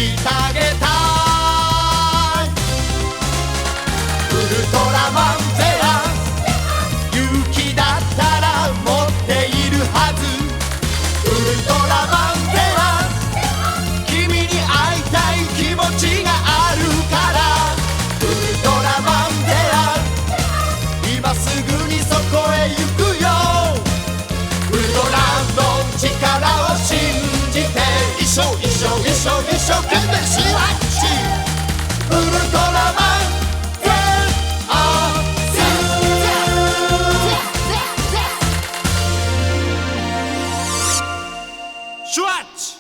してあげたい。ウルトラマンゼラ、勇気だったら持っているはず。ウルトラマンゼラ、君に会いたい気持ちがあるから。ウルトラマンゼラ、今すぐにそこへ行くよ。ウルトラの力を信じて、一生懸命シュワッチ。ウルトラマンゼアゼシュワッチ。